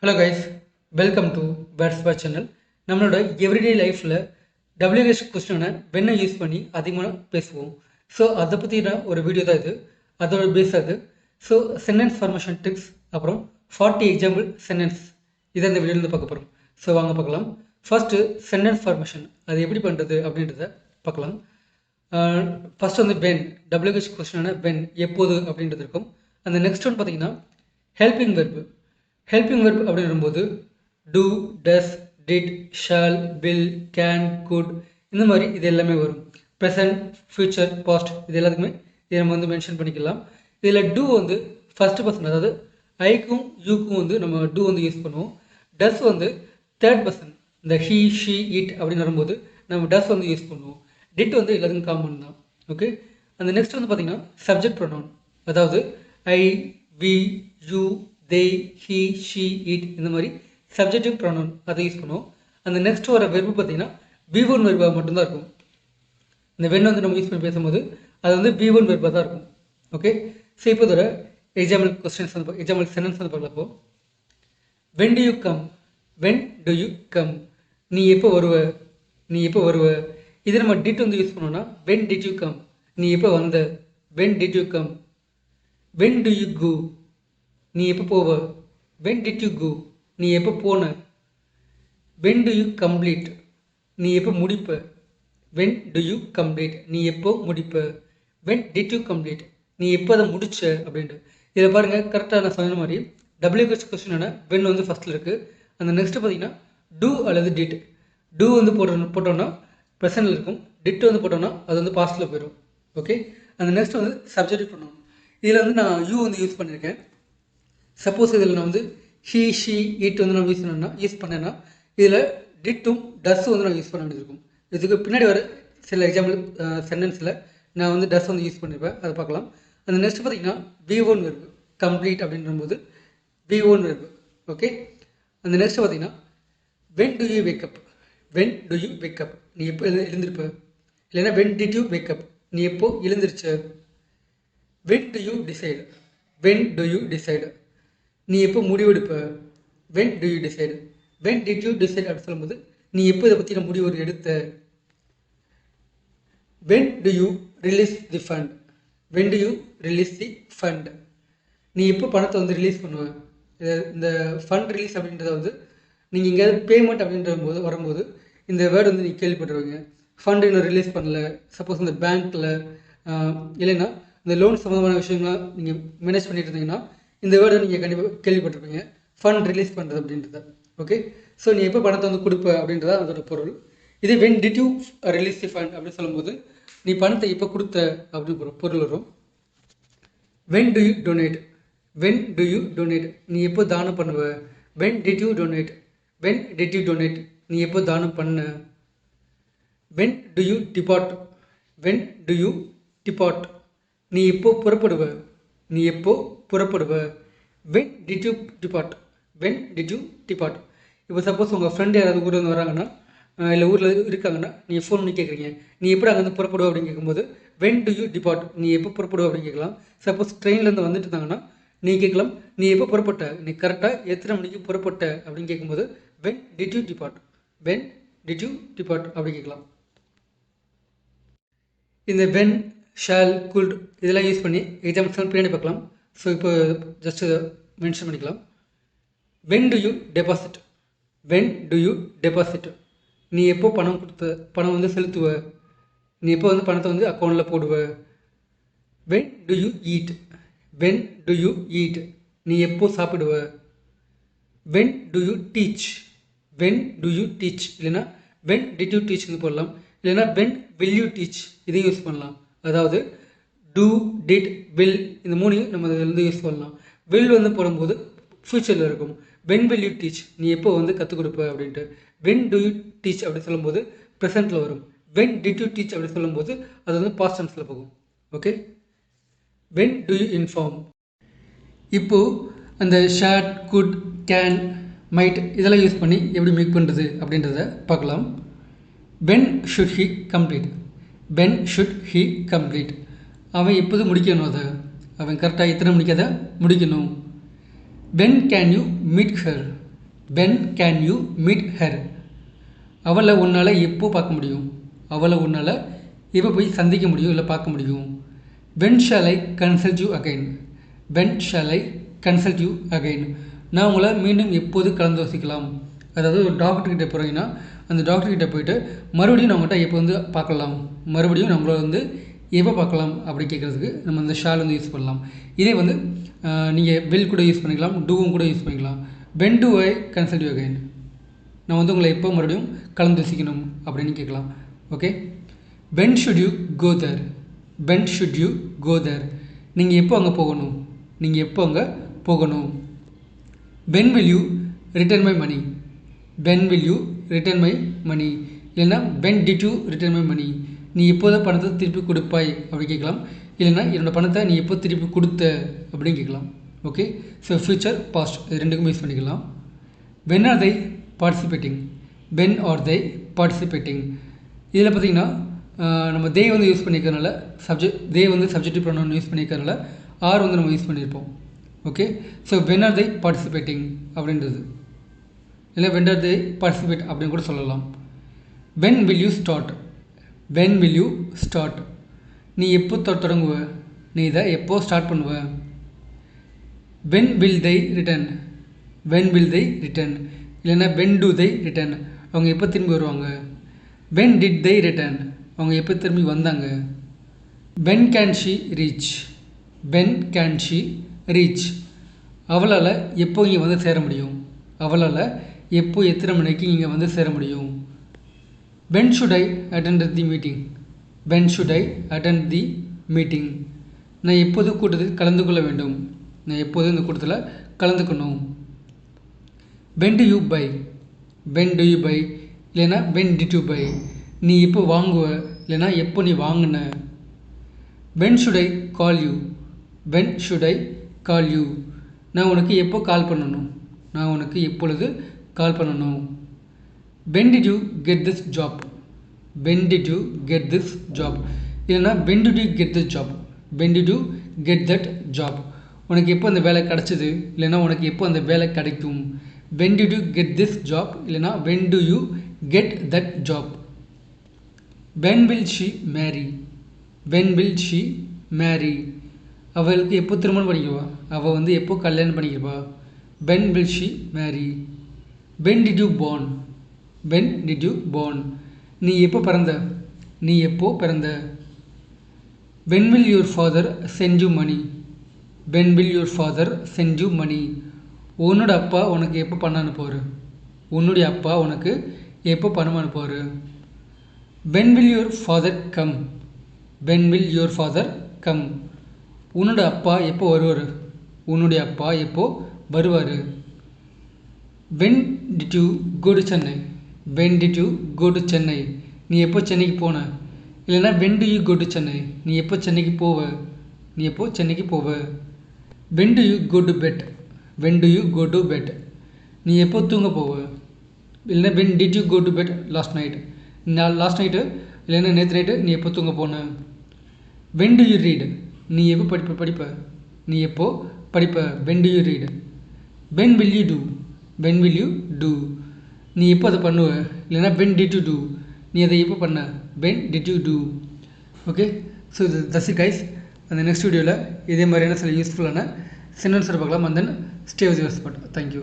Hello guys, welcome to Verbs channel. நம்மளோட everyday லைஃப்பில் WH கொஸ்டினை வெண்ணை யூஸ் பண்ணி அதிகமாக பேசுவோம். ஸோ அதை பற்றின ஒரு வீடியோ தான் இது. அதோட பேஸ் அது. ஸோ சென்டென்ஸ் ஃபார்மேஷன் டிப்ஸ் அப்புறம் 40 எக்ஸாம்பிள் சென்டென்ஸ் இதை இந்த வீடியோவில் பார்க்க போகிறோம். ஸோ வாங்க பார்க்கலாம். ஃபர்ஸ்ட்டு சென்டென்ஸ் ஃபார்மேஷன் அது எப்படி பண்ணுறது அப்படின்றத பார்க்கலாம். ஃபர்ஸ்ட் வந்து வென், WH கொஸ்டினான வென் எப்போது அப்படின்றது இருக்கும். அந்த நெக்ஸ்ட் ஒன் பார்த்தீங்கன்னா ஹெல்பிங் வெர்பு. ஹெல்பிங் வெர்ப் அப்படின்னு வரும்போது do, does, did, shall, will, can, could இந்த மாதிரி இது எல்லாமே வரும். ப்ரெசன்ட், ஃபியூச்சர், பாஸ்ட் இது எல்லாத்துக்குமே இதை நம்ம வந்து மென்ஷன் பண்ணிக்கலாம். இதில் டூ வந்து ஃபர்ஸ்ட் பர்சன், அதாவது ஐக்கும் யூக்கும் வந்து நம்ம டூ வந்து யூஸ் பண்ணுவோம். டஸ் வந்து தேர்ட் பர்சன், இந்த ஹீ, ஷீ, இட் அப்படின்னு வரும்போது நம்ம டஸ் வந்து யூஸ் பண்ணுவோம். டிட் வந்து எல்லாத்துக்கும் காமன் தான். ஓகே, அந்த நெக்ஸ்ட் வந்து பார்த்தீங்கன்னா சப்ஜெக்ட் ப்ரொனவுன், அதாவது I, we, you, they, he, she, it இந்த மாதிரி சப்ஜெக்டிவ் ப்ரொனவுன் அதை யூஸ் பண்ணுவோம். அந்த நெக்ஸ்ட் வர வெர்பு பார்த்தீங்கன்னா V1 வெர்பாக மட்டும்தான் இருக்கும். இந்த வென் வந்து நம்ம யூஸ் பண்ணி பேசும்போது அது வந்து V1 வெர்பாக தான் இருக்கும். ஓகே, ஸோ இப்போ இதோட எக்ஸாம்பிள் கொஸ்டின்ஸ் வந்து எக்ஸாம்பிள் சென்டென்ஸ் வந்து பார்க்கலப்போ when do you come, when do you come நீ எப்போ வருவ, நீ எப்போ வருவ. இது நம்ம டிட் வந்து யூஸ் பண்ணோம்னா வென் டிட் யூ கம் நீ எப்போ வந்த, when did you come. When do you go நீ எப்போ போவ, வென் டிட் யூ கோ நீ எப்போ போன. வென் டு யூ கம்ப்ளீட் நீ எப்போ முடிப்ப, வென் டு யூ கம்ப்ளீட் நீ எப்போ முடிப்ப. வென் டிட் யூ கம்ப்ளீட் நீ எப்போ அதை முடிச்ச அப்படின்ட்டு. இதை பாருங்கள், கரெக்டாக நான் சொன்ன மாதிரி WH கொஸ்டினான வென் வந்து ஃபஸ்ட்டில் இருக்குது. அந்த நெக்ஸ்ட்டு பார்த்தீங்கன்னா டூ அல்லது டிட். டூ வந்து போட்டோம்னா ப்ரெசன்ட்டில் இருக்கும், டிட் வந்து போட்டோம்னா அது வந்து பாஸ்ட்டில் போயிடும். ஓகே, அந்த நெக்ஸ்ட் வந்து சப்ஜெக்ட் பண்ணணும். இதில் வந்து நான் யூ வந்து யூஸ் பண்ணியிருக்கேன். சப்போஸ் இதில் நான் வந்து ஹீ, ஷீ, இட் வந்து நம்ம யூஸ் பண்ணேன்னா இதில் டிட்டும் டஸ்ஸும் வந்து நான் யூஸ் பண்ண வேண்டியிருக்கும். இதுக்கு பின்னாடி வர சில எக்ஸாம்பிள் சென்டென்ஸில் நான் வந்து டஸ் வந்து யூஸ் பண்ணியிருப்பேன், அதை பார்க்கலாம். அந்த நெக்ஸ்ட் பார்த்தீங்கன்னா V1 வெர்பு கம்ப்ளீட் அப்படின்றபோது V1 வெர்பு. ஓகே, அந்த நெக்ஸ்ட் பார்த்தீங்கன்னா when do you wake up, when do you wake up நீ எப்போ எழுந்திருப்ப. இல்லைன்னா வென் டிட் யூ வேக்கப் நீ எப்போ எழுந்திருச்ச. When do you decide, when do you decide நீ எப்போ முடிவெடுப்ப, when do you decide. When did you decide அப்படின்னு சொல்லும்போது நீ எப்போ இதை பற்றி முடிவு எடுத்த. When do you release the fund, when do you release the fund நீ எப்போ பணத்தை வந்து ரிலீஸ் பண்ணுவ. இந்த ஃபண்ட் ரிலீஸ் அப்படின்றத வந்து நீங்கள் எங்கேயாவது பேமெண்ட் அப்படின்ற போது வரும்போது இந்த வேர்டு வந்து நீங்கள் கேள்விப்பட்டுருவீங்க. ஃபண்ட் இன்னும் ரிலீஸ் பண்ணல, சப்போஸ் இந்த பேங்க்கில் இல்லைன்னா இந்த லோன் சம்மந்தமான விஷயங்கள்லாம் நீங்கள் மேனேஜ் பண்ணிட்டு இருந்தீங்கன்னா இந்த வேர்டை நீங்கள் கண்டிப்பாக கேள்விப்பட்டிருப்பீங்க, ஃபண்ட் ரிலீஸ் பண்ணுறது அப்படின்றத. ஓகே, ஸோ நீ எப்போ பணத்தை வந்து கொடுப்ப அப்படின்றத அதோட பொருள். இதே when did you release the fund அப்படின்னு சொல்லும்போது நீ பணத்தை எப்போ கொடுத்த அப்படின்னு பொருள் வரும். When do you donate, when do you donate நீ எப்போ தானம் பண்ணுவ. When did you donate, when did you donate நீ எப்போ தானம் பண்ண. When do you depart, when do you depart நீ எப்போ புறப்படுவ, நீ எப்போ புறப்படுவ. When did you depart, when did you depart. இப்போ சப்போஸ் உங்கள் ஃப்ரெண்டு யாராவது ஊரில் வந்து வராங்கன்னா இல்லை ஊரில் இருக்காங்கன்னா நீங்கள் ஃபோன் பண்ணி கேட்குறீங்க நீ எப்படி அங்கேருந்து புறப்படுவ அப்படின்னு கேட்கும்போது வென் டு யூ டிபார்ட் நீ எப்போ புறப்படுவ அப்படின்னு கேட்கலாம். சப்போஸ் ட்ரெயின்லேருந்து வந்துட்டு இருந்தாங்கன்னா நீ கேட்கலாம் நீ எப்போ புறப்பட்ட, நீ கரெக்டாக எத்தனை மணிக்கு புறப்பட்ட அப்படின்னு கேட்கும்போது when did you depart, when did you depart அப்படி கேட்கலாம். இந்த வென், ஷால், குட் இதெல்லாம் யூஸ் பண்ணி எக்ஸாம்பிள்ஸ் பின்னாடி பார்க்கலாம். ஸோ இப்போ ஜஸ்ட் மென்ஷன் பண்ணிக்கலாம். When do you deposit, when do you deposit நீ எப்போ பணம் வந்து செலுத்துவ, நீ எப்போ வந்து பணத்தை வந்து அக்கௌண்ட்டில் போடுவ. When do you eat, when do you eat நீ எப்போ சாப்பிடுவ. When do you teach, when do you teach இல்லைன்னா வென் டிட் யூ டீச்னு போடலாம். இல்லைன்னா வென் வில் யூ டீச் இதையும் யூஸ் பண்ணலாம். அதாவது டூ, டிட், வில் இந்த மூணையும் நம்ம இதில் வந்து யூஸ் பண்ணலாம். வில் வந்து போடும்போது ஃப்யூச்சரில் இருக்கும். வென் வில் யூ டீச் நீ எப்போ வந்து கற்றுக் கொடுப்ப அப்படின்ட்டு. வென் டு யூ டீச் அப்படி சொல்லும்போது ப்ரெசென்ட்டில் வரும். வென் டிட் யூ டீச் அப்படி சொல்லும்போது அது வந்து பாஸ்ட் டென்ஸில் போகும். Okay, when do you inform. இப்போது அந்த ஷாட், குட், கேன், மைட் இதெல்லாம் யூஸ் பண்ணி எப்படி மேக் பண்ணுறது அப்படின்றத பார்க்கலாம். When should he complete, when should he complete அவன் எப்போது முடிக்கணும், அதை அவன் கரெக்டாக எத்தனை மணிக்கு அதை முடிக்கணும். When can you meet her, when can you meet her? அவளை உன்னால் எப்போ பார்க்க முடியும்? அவளை உன்னால் எப்போ போய் சந்திக்க முடியும் இல்லை பார்க்க முடியும்? when shall I consult you again? when shall I consult you again? நான் உங்களை மீண்டும் எப்போது கலந்தோசிக்கலாம்? அதாவது ஒரு டாக்டர்கிட்ட போகிறீங்கன்னா அந்த டாக்டர்கிட்ட போயிட்டு மறுபடியும் நான் உங்கள்கிட்ட எப்போ வந்து பார்க்கலாம், மறுபடியும் நம்மளை வந்து எப்போ பார்க்கலாம் அப்படி கேட்குறதுக்கு நம்ம அந்த ஷால் வந்து யூஸ் பண்ணலாம். இதே வந்து நீங்கள் வில் கூட யூஸ் பண்ணிக்கலாம், டூவும் கூட யூஸ் பண்ணிக்கலாம். when do I consult you again? நான் வந்து உங்களை எப்போ மறுபடியும் கலந்தோசிக்கணும் அப்படின்னு கேட்கலாம். Okay, when should you go there? when should you go there? நீங்கள் எப்போ அங்கே போகணும்? நீங்கள் எப்போ அங்கே போகணும்? when will you return my money? when will you return my money? இல்லைன்னா when did you return my money? நீ எப்போதான் பணத்தை திருப்பி கொடுப்பாய் அப்படி கேட்கலாம். இல்லைன்னா என்னோடய பணத்தை நீ எப்போ திருப்பி கொடுத்த அப்படின்னு கேட்கலாம். ஓகே, ஸோ ஃப்யூச்சர் பாஸ்ட் இது ரெண்டுக்கும் யூஸ் பண்ணிக்கலாம். when are they participating? when are they participating? இதில் பார்த்திங்கன்னா நம்ம தே வந்து யூஸ் பண்ணிக்கிறதுனால தே வந்து சப்ஜெக்டிவ் ப்ரொனவுன் யூஸ் பண்ணிக்கிறதுனால ஆர் வந்து நம்ம யூஸ் பண்ணியிருப்போம். Okay, so when are they participating அப்படின்றது இல்லை when are they participate அப்படின்னு கூட சொல்லலாம். when will you start? when will you start? நீ எப்போ தொடங்குவ? நீ இதை எப்போ ஸ்டார்ட் பண்ணுவ? when will they return? when will they return? இல்லைன்னா when do they return? அவங்க எப்போ திரும்பி வருவாங்க? when did they return? அவங்க எப்போ திரும்பி வந்தாங்க? when can she reach? when can she reach? அவளால் எப்போ இங்கே வந்து சேர முடியும்? அவளால் எப்போ எத்தனை மணிக்கு இங்கே வந்து சேர முடியும்? when should I attend the meeting? when should I attend the meeting? நான் எப்போது கூட்டத்தில் கலந்து கொள்ள வேண்டும்? நான் எப்போது இந்த கூட்டத்தில் கலந்துக்கணும்? when do you buy? when do you buy? இல்லைன்னா when did you buy? நீ எப்போ வாங்குவ? இல்லைன்னா எப்போ நீ வாங்கின? when should I call you? when should I call you? நான் உனக்கு எப்போ கால் பண்ணணும்? நான் உனக்கு எப்பொழுது கால் பண்ணணும்? when did you get this job? when did you get this job? இல்லைன்னா when did you get this job? when did you get that job? உனக்கு எப்போ அந்த வேலை கிடச்சிது? இல்லைன்னா உனக்கு எப்போ அந்த வேலை கிடைக்கும்? when did you get this job? இல்லைன்னா when do you get that job? when will she marry? when will she marry? அவளுக்கு எப்போ திருமணம் பண்ணிக்குவா? அவள் வந்து எப்போ கல்யாணம் பண்ணிக்குவா? when will she marry? when did you born? when did you born? நீ எப்போ பிறந்த? நீ எப்போ பிறந்த? when will your father send you money? when will your father send you money? உன்னோட அப்பா உனக்கு எப்போ பணம் அனுப்புவார்? உன்னுடைய அப்பா உனக்கு எப்போ பணம் அனுப்புவார்? when will your father come? when will your father come? உன்னோட அப்பா எப்போ வருவார்? உன்னுடைய அப்பா எப்போ வருவார்? when did you go to Chennai? when did you go to Chennai? நீ எப்போ சென்னைக்கு போன? இல்லைன்னா when do you go to Chennai? நீ எப்போ சென்னைக்கு போவ? நீ எப்போ சென்னைக்கு போவ? when do you go to bed? when do you go to bed? நீ எப்போ தூங்க போவ? இல்லைன்னா when did you go to bed last night? Last night இல்லைன்னா நேற்று நைட்டு நீ எப்போ தூங்க போன? when do you read? நீ எப்போ படிப்ப? நீ எப்போ படிப்ப? when do you read? when will you do? when will you do? நீ எப்போ அதை பண்ணுவ? இல்லைன்னா when did you do? நீ அதை எப்போ பண்ண? when did you do? Okay, so that's it guys. அந்த நெக்ஸ்ட் வீடியோவில் இதே மாதிரியான சில யூஸ்ஃபுல்லான சென்டென்ஸ் பார்க்கலாம். And then stay with your spot. Thank you.